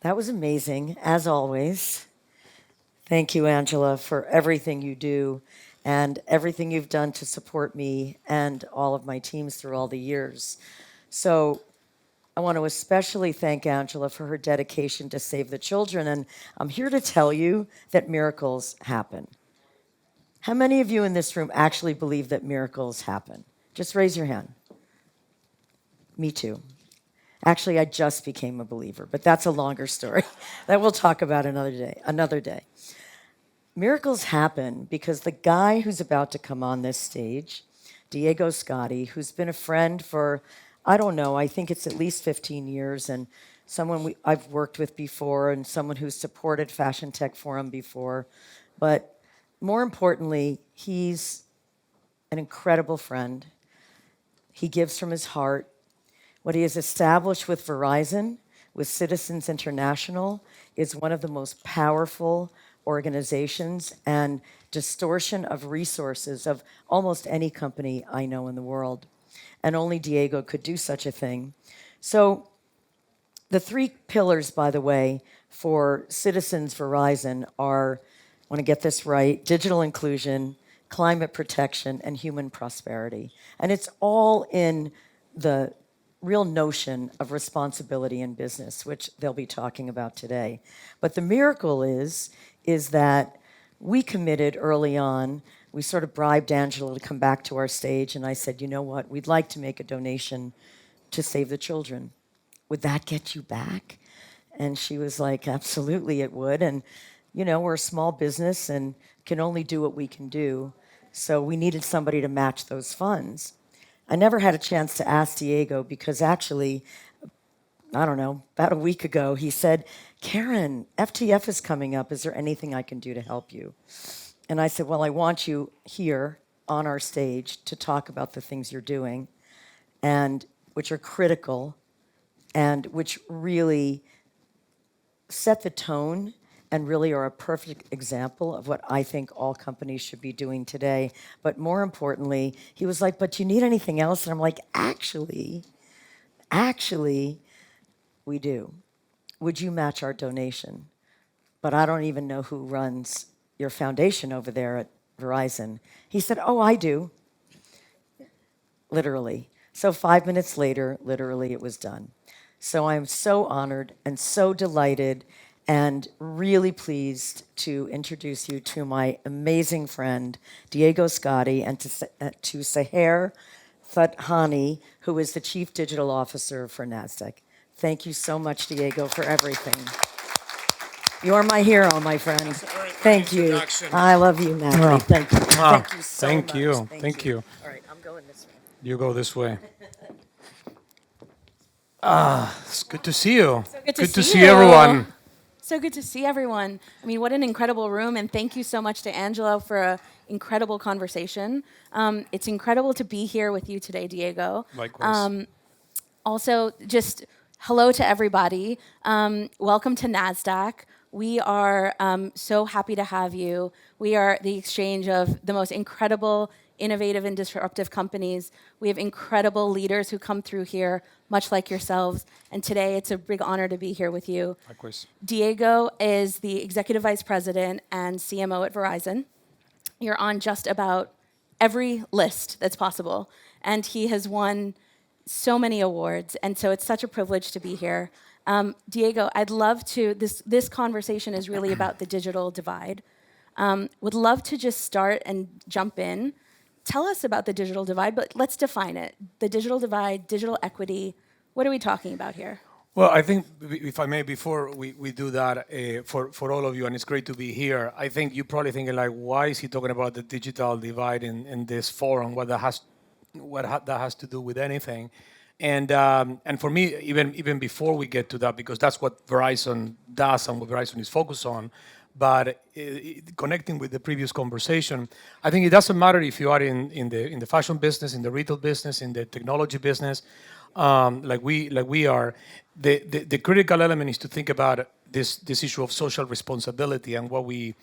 That was amazing, as always. Thank you, Angela, for everything you do and everything you've done to support me and all of my teams through all the years. So I want to especially thank Angela for her dedication to save the children. And I'm here to tell you that miracles happen. How many of you in this room actually believe that miracles happen? Just raise your hand. Me too. Actually, I just became a believer, but that's a longer story that we'll talk about another day. Another day. Miracles happen because the guy who's about to come on this stage, Diego Scotti, who's been a friend for, I don't know, I think it's at least 15 years, and someone I've worked with before, and someone who's supported Fashion Tech Forum before. But more importantly, he's an incredible friend. He gives from his heart. What he has established with Verizon, with Citizens International, is one of the most powerful organizations and distortion of resources of almost any company I know in the world. And only Diego could do such a thing. So the three pillars, by the way, for Citizens Verizon are, I want to get this right, digital inclusion, climate protection, and human prosperity. And it's all in the real notion of responsibility in business, which they'll be talking about today. But the miracle is that we committed early on, we sort of bribed Angela to come back to our stage, and I said, you know what, we'd like to make a donation to save the children. Would that get you back? And she was like, absolutely it would. And, you know, we're a small business and can only do what we can do. So we needed somebody to match those funds. I never had a chance to ask Diego because actually, I don't know, about a week ago, he said, Karen, FTF is coming up. Is there anything I can do to help you? And I said, well, I want you here on our stage to talk about the things you're doing, and which are critical and which really set the tone and really are a perfect example of what I think all companies should be doing today. But more importantly, he was like, but do you need anything else? And I'm like, actually, we do. Would you match our donation? But I don't even know who runs your foundation over there at Verizon. He said, oh, I do. Literally. So 5 minutes later, literally, it was done. So I'm so honored and so delighted and really pleased to introduce you to my amazing friend, Diego Scotti, and to Sehr Thadhani, who is the Chief Digital Officer for Nasdaq. Thank you so much, Diego, for everything. You're my hero, my friend. Thank you. I love you, Natalie. Oh. Thank you. Thank you so Thank much. you. Thank you. All right, I'm going this way. You go this way. It's good to see you. So good to see see you. everyone. So good to see everyone. I mean, what an incredible room, and thank you so much to Angela for an incredible conversation. It's incredible to be here with you today, Diego. Likewise. Also, just hello to everybody. Welcome to Nasdaq. We are so happy to have you. We are the exchange of the most incredible, innovative, and disruptive companies. We have incredible leaders who come through here, much like yourselves. And today, it's a big honor to be here with you. Likewise. Diego is the Executive Vice President and CMO at Verizon. You're on just about every list that's possible. And he has won so many awards. And so it's such a privilege to be here. Diego, I'd love to, this conversation is really about the digital divide. Would love to just start and jump in. Tell us about the digital divide, but let's define it. The digital divide, digital equity, what are we talking about here? Well, I think, if I may, before we do that, for all of you, and it's great to be here, I think you're probably thinking, like, why is he talking about the digital divide in this forum? What that has to do with anything? And for me, even before we get to that, because that's what Verizon does and what Verizon is focused on, but connecting with the previous conversation, I think it doesn't matter if you are in the fashion business, in the retail business, in the technology business, like we are. The critical element is to think about this issue of social responsibility and what we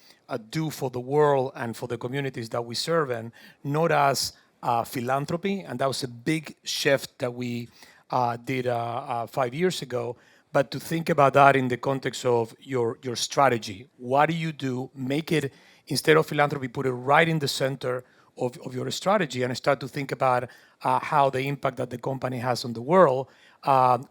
do for the world and for the communities that we serve in, not as philanthropy, and that was a big shift that we did 5 years ago, but to think about that in the context of your strategy. What do you do? Make it, instead of philanthropy, put it right in the center of your strategy and start to think about how the impact that the company has on the world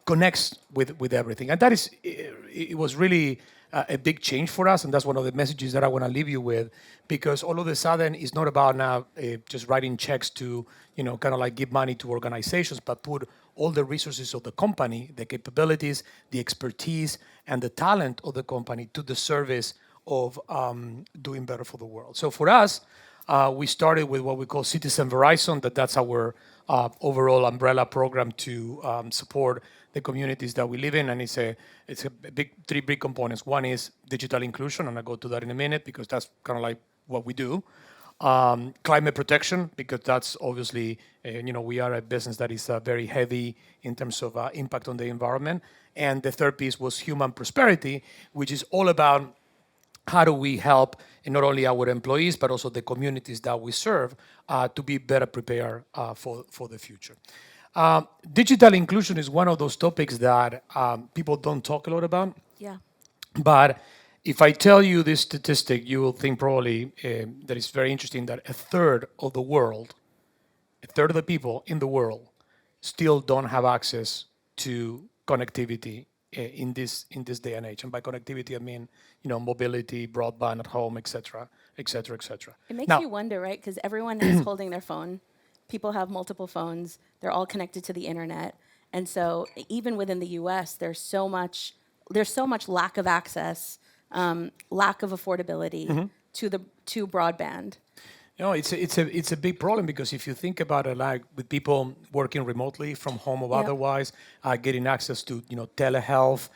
connects with everything. And that is, it was really a big change for us, and that's one of the messages that I want to leave you with, because all of a sudden it's not about now just writing checks to, kind of like give money to organizations, but put all the resources of the company, the capabilities, the expertise, and the talent of the company to the service of doing better for the world. So for us, we started with what we call Citizen Verizon, that's our overall umbrella program to support the communities that we live in, and it's a three big components. One is digital inclusion, and I'll go to that in a minute because that's kind of like what we do. Climate protection, because that's obviously, we are a business that is very heavy in terms of impact on the environment. And the third piece was human prosperity, which is all about how do we help not only our employees, but also the communities that we serve to be better prepared for the future. Digital inclusion is one of those topics that people don't talk a lot about. Yeah. But if I tell you this statistic, you will think probably that it's very interesting that a third of the people in the world still don't have access to connectivity in this day and age. And by connectivity, I mean, mobility, broadband at home, et cetera, et cetera, et cetera. It makes Now, you wonder, right? Because everyone is holding their phone. People have multiple phones. They're all connected to the internet. And so even within the US, there's so much lack of access, lack of affordability to broadband. It's a big problem, because if you think about it, like with people working remotely from home or Yeah. otherwise, getting access to telehealth,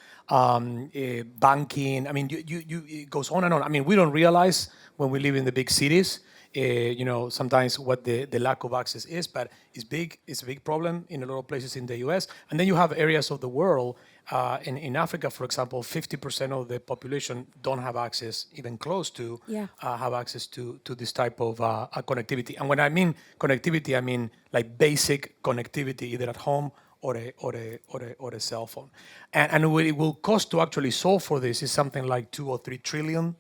banking. I mean, it goes on and on. I mean, we don't realize when we live in the big cities, sometimes what the lack of access is, but it's big. It's a big problem in a lot of places in the U.S. And then you have areas of the world. In Africa, for example, 50% of the population don't have access, even close to have access to this type of connectivity. And when I mean connectivity, I mean like basic connectivity, either at home or a cell phone. And what it will cost to actually solve for this is something like $2 or $3 trillion.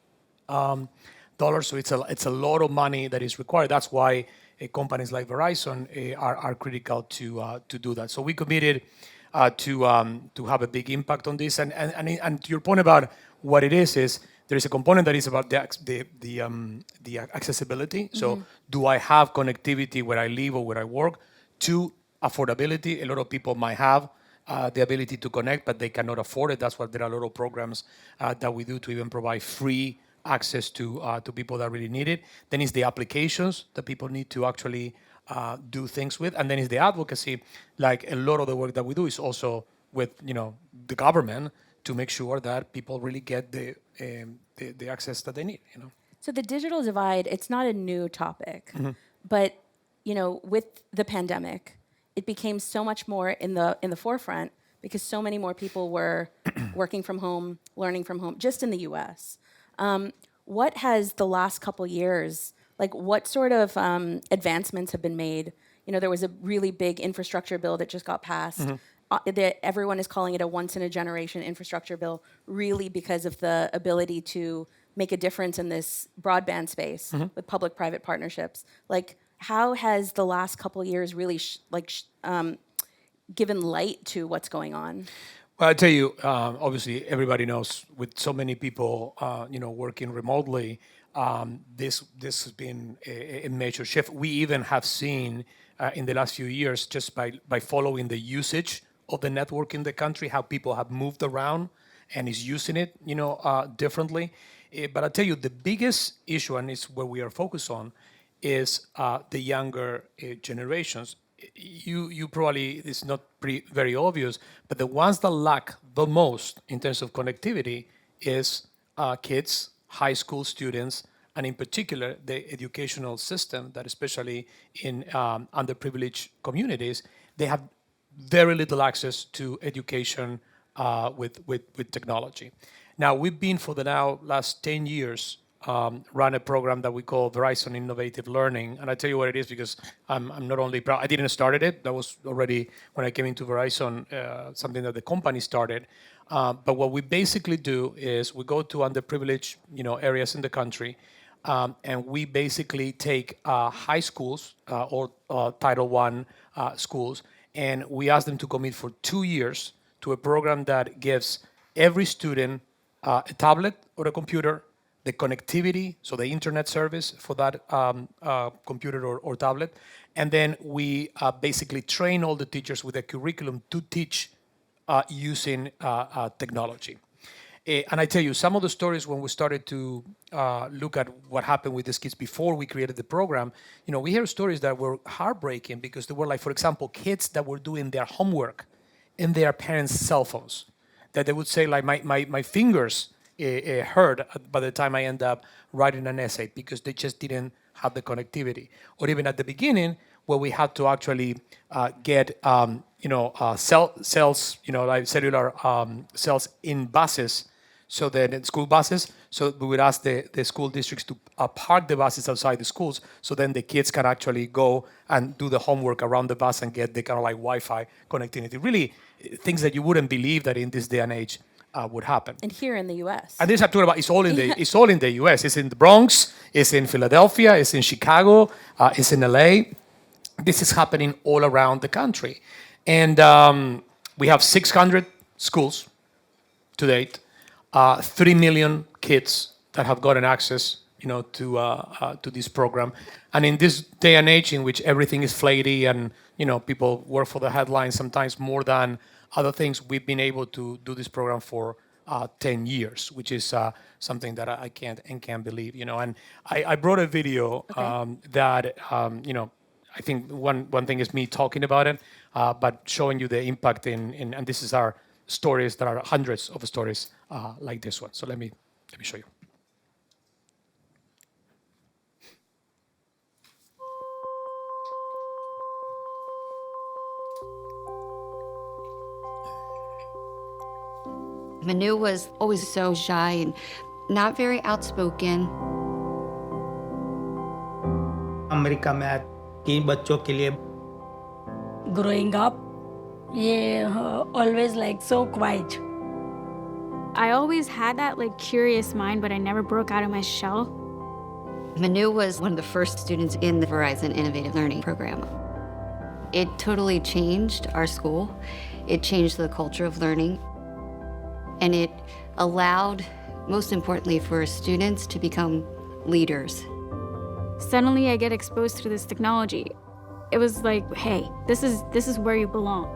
So it's a lot of money that is required. That's why companies like Verizon are critical to do that. So we committed to have a big impact on this. And to your point about what it is there is a component that is about the accessibility. So do I have connectivity where I live or where I work? To affordability, a lot of people might have the ability to connect, but they cannot afford it. That's why there are a lot of programs that we do to even provide free access to people that really need it. Then it's the applications that people need to actually do things with, and then it's the advocacy. Like a lot of the work that we do is also with the government to make sure that people really get the access that they need. So the digital divide, it's not a new topic, but with the pandemic, it became so much more in the forefront because so many more people were working from home, learning from home, just in the U.S. What has the last couple years, like what sort of advancements have been made? There was a really big infrastructure bill that just got passed. Everyone is calling it a once-in-a-generation infrastructure bill, really because of the ability to make a difference in this broadband space with public-private partnerships. Like, how has the last couple years really given light to what's going on? Well, I tell you, obviously, everybody knows with so many people, working remotely, this has been a major shift. We even have seen in the last few years, just by following the usage of the network in the country, how people have moved around and is using it, differently. But I tell you, the biggest issue, and it's where we are focused on, is the younger generations. You probably, it's not very obvious, but the ones that lack the most in terms of connectivity is kids, high school students, and in particular the educational system, that especially in underprivileged communities, they have very little access to education with technology. Now, we've been for the last 10 years run a program that we call Verizon Innovative Learning. And I tell you what it is because I'm not only proud, I didn't start it. That was already, when I came into Verizon, something that the company started. But what we basically do is we go to underprivileged areas in the country, and we basically take high schools or Title I schools, and we ask them to commit for 2 years to a program that gives every student a tablet or a computer, the connectivity, so the internet service for that computer or tablet, and then we basically train all the teachers with a curriculum to teach using technology. And I tell you, some of the stories when we started to look at what happened with these kids before we created the program, we hear stories that were heartbreaking because they were like, for example, kids that were doing their homework in their parents' cell phones. That they would say, like, my fingers hurt by the time I end up writing an essay because they just didn't have the connectivity. Or even at the beginning, where we had to actually get cells, like cellular cells in buses, so that in school buses, so we would ask the school districts to park the buses outside the schools, so then the kids can actually go and do the homework around the bus and get the kind of like Wi-Fi connectivity. Really, things that you wouldn't believe that in this day and age would happen. And here in the U.S. And this I'm talking about. It's all in the it's all in the U.S. It's in the Bronx. It's in Philadelphia. It's in Chicago. It's in L.A. This is happening all around the country, and we have 600 schools to date, 3 million kids that have gotten access, to this program. And in this day and age in which everything is flaky and people work for the headlines sometimes more than other things, we've been able to do this program for 10 years, which is something that I can't believe. And I brought a video that I think one thing is me talking about it, but showing you the impact and this is our stories. There are hundreds of stories like this one. So let me show you. Manu was always so shy and not very outspoken. America में आया कि बच्चों के लिए growing up, always like so quiet. I always had that curious mind, but I never broke out of my shell. Manu was one of the first students in the Verizon Innovative Learning Program. It totally changed our school. It changed the culture of learning. And it allowed, most importantly, for students to become leaders. Suddenly I get exposed to this technology. It was like, hey, this is where you belong.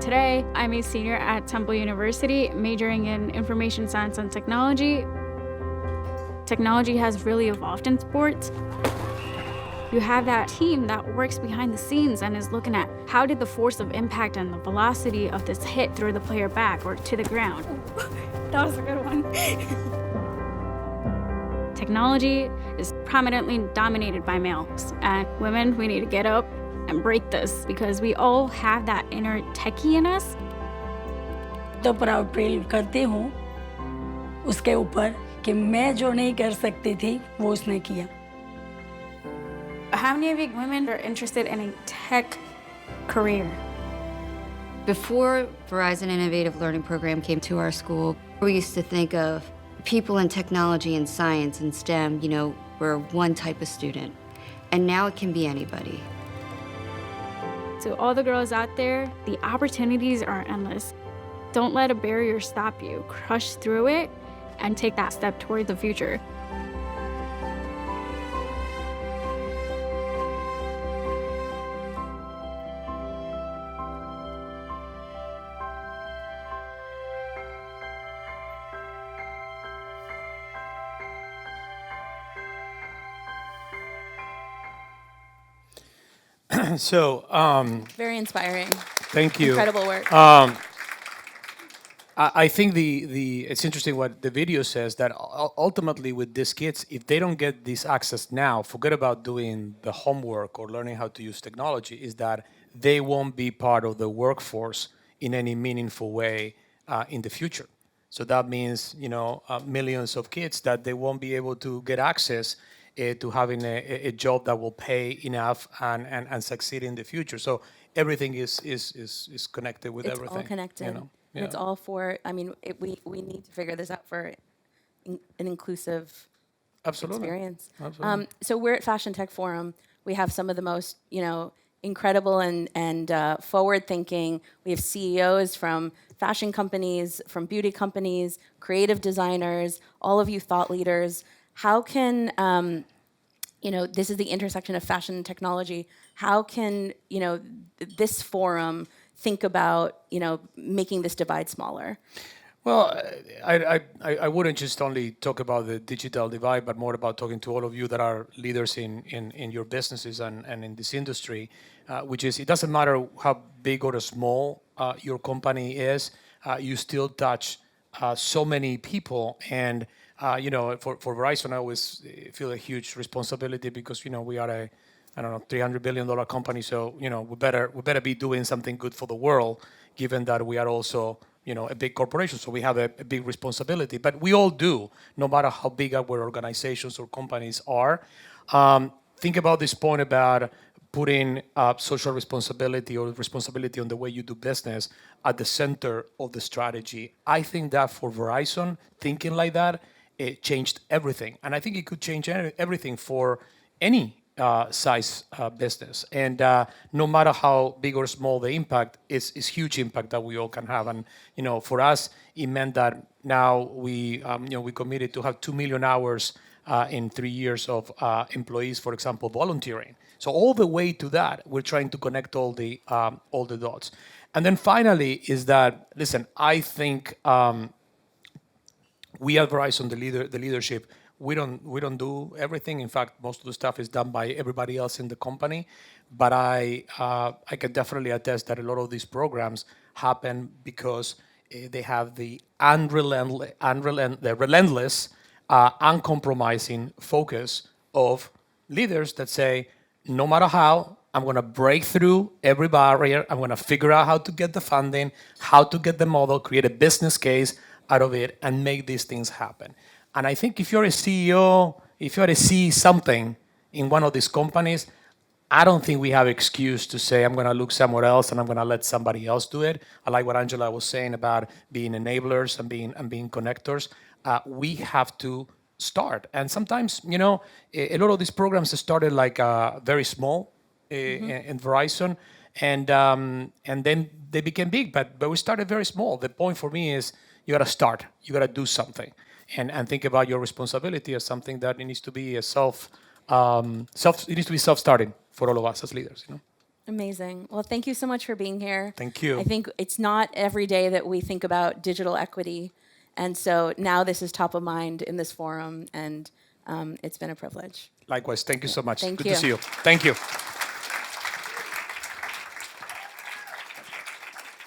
Today, I'm a senior at Temple University, majoring in information science and technology. Technology has really evolved in sports. You have that team that works behind the scenes and is looking at how did the force of impact and the velocity of this hit throw the player back or to the ground. That was a good one. Technology is prominently dominated by males, and women, we need to get up and break this because we all have that inner techie in us. तो proud feel करती हूँ उसके ऊपर कि मैं जो नहीं कर सकती थी वो उसने किया. How many of you women are interested in a tech career? Before Verizon Innovative Learning Program came to our school, we used to think of people in technology and science and STEM, were one type of student. And now it can be anybody. To all the girls out there, the opportunities are endless. Don't let a barrier stop you. Crush through it and take that step toward the future. So, Very inspiring. thank you. Incredible work. I think it's interesting what the video says, that ultimately with these kids, if they don't get this access now, forget about doing the homework or learning how to use technology, is that they won't be part of the workforce in any meaningful way in the future. So that means, millions of kids that they won't be able to get access to having a job that will pay enough and succeed in the future. So everything is connected with It's everything. all connected. You know? And it's all for, we need to figure this out for an inclusive Absolutely. experience. Absolutely. So we're at Fashion Tech Forum. We have some of the most, incredible and forward-thinking. We have CEOs from fashion companies, from beauty companies, creative designers, all of you thought leaders. How can, this is the intersection of fashion and technology. How can, this forum think about, making this divide smaller? Well, I wouldn't just only talk about the digital divide, but more about talking to all of you that are leaders in your businesses and in this industry, which is, it doesn't matter how big or small your company is, you still touch so many people. And, for Verizon, I always feel a huge responsibility because, we are a, I don't know, $300 billion company. So, we better be doing something good for the world, given that we are also, a big corporation. So we have a big responsibility. But we all do, no matter how big our organizations or companies are. Think about this point about putting social responsibility or responsibility on the way you do business at the center of the strategy. I think that for Verizon, thinking like that, it changed everything. And I think it could change everything for any size business. And no matter how big or small the impact, is huge impact that we all can have. And, for us, it meant that now we committed to have 2 million hours in 3 years of employees, for example, volunteering. So all the way to that, we're trying to connect all the dots. And then finally is that, listen, I think we at Verizon, the leadership, we don't do everything. In fact, most of the stuff is done by everybody else in the company. But I can definitely attest that a lot of these programs happen because they have the relentless, uncompromising focus of leaders that say, no matter how, I'm going to break through every barrier. I'm going to figure out how to get the funding, how to get the model, create a business case out of it, and make these things happen. And I think if you're a CEO, if you're a C something in one of these companies, I don't think we have excuse to say, I'm going to look somewhere else and I'm going to let somebody else do it. I like what Angela was saying about being enablers and being connectors. We have to start. And sometimes, a lot of these programs started like very small in Verizon, and then they became big, but we started very small. The point for me is you got to start. You got to do something. And think about your responsibility as something that it needs to be self-starting for all of us as leaders. Amazing. Well, thank you so much for being here. Thank you. I think it's not every day that we think about digital equity. And so now this is top of mind in this forum, and it's been a privilege. Likewise. Thank you so much. Thank Good you. to see you. Thank you.